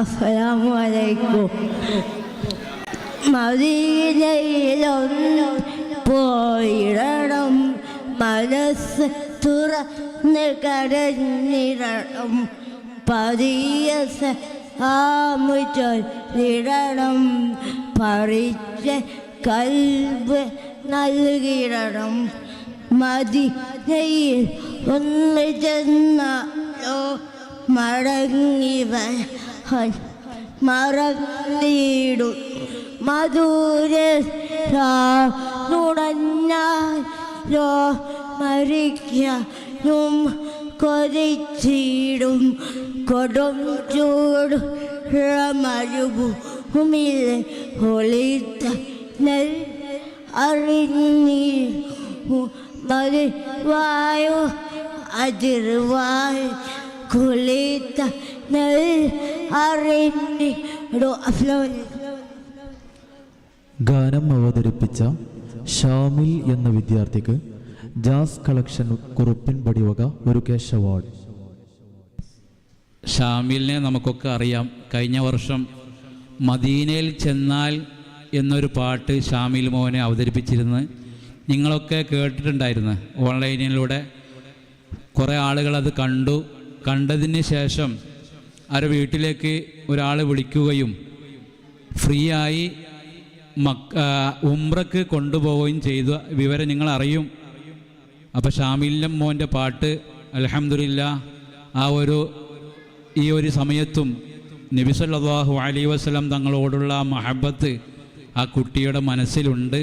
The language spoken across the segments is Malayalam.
അസ്സലാമു അലൈക്കും. മദീനയിലൊന്ന് പോയിടണം, മനസ്സ് തുറന്ന് കരഞ്ഞിടണം, പതിയെ സലാമ് ചൊല്ലിടണം, പറിച്ച കൽബ് നൽകിടണം. മദീനയിൽ ഒന്ന് ചെന്നാലോ മടങ്ങി മറന്നിടും, മധുരനുടഞ്ഞാലോ മരിക്കാനും കൊതിച്ചിടും. കൊടും ചൂട് മരുഭൂമിയിൽ ഒളിത്ത നെൽ അറിഞ്ഞിരുന്നു, മതിവായോ അതിർവായോ കുളിത്ത നെൽ അറിഞ്ഞിടു. ഗാനം അവതരിപ്പിച്ച ഷാമിൽ എന്ന വിദ്യാർത്ഥിക്ക് ജാസ് കളക്ഷൻ കുറുപ്പിൻ പടിവക ഒരു ക്യാഷ് അവാർഡ്. ഷാമിലിനെ നമുക്കൊക്കെ അറിയാം. കഴിഞ്ഞ വർഷം മദീനയിൽ ചെന്നാൽ എന്നൊരു പാട്ട് ഷാമിൽ മോനെ അവതരിപ്പിച്ചിരുന്നു. നിങ്ങളൊക്കെ കേട്ടിട്ടുണ്ടായിരുന്നു. ഓൺലൈനിലൂടെ കുറേ ആളുകൾ അത് കണ്ടതിന് ശേഷം അവരുടെ വീട്ടിലേക്ക് ഒരാൾ വിളിക്കുകയും ഫ്രീ ആയി ഉംറക്ക് കൊണ്ടുപോവുകയും ചെയ്ത വിവരം നിങ്ങൾ അറിയും. അപ്പോൾ ഷാമിലിൻ്റെ മോൻ്റെ പാട്ട് അൽഹംദുലില്ലാഹ് ഈ ഒരു സമയത്തും നബി സല്ലല്ലാഹു അലൈഹി വസല്ലം തങ്ങളോടുള്ള മഹബത്ത് ആ കുട്ടിയുടെ മനസ്സിലുണ്ട്.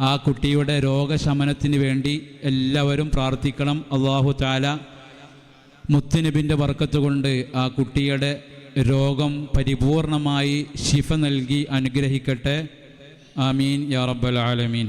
ആ കുട്ടിയുടെ രോഗശമനത്തിന് വേണ്ടി എല്ലാവരും പ്രാർത്ഥിക്കണം. അല്ലാഹു തആല മുത്തുനബിൻ്റെ ബർക്കത്ത് കൊണ്ട് ആ കുട്ടിയുടെ രോഗം പരിപൂർണമായി ശിഫ നൽകി അനുഗ്രഹിക്കട്ടെ. ആമീൻ യാ റബ്ബൽ ആലമീൻ.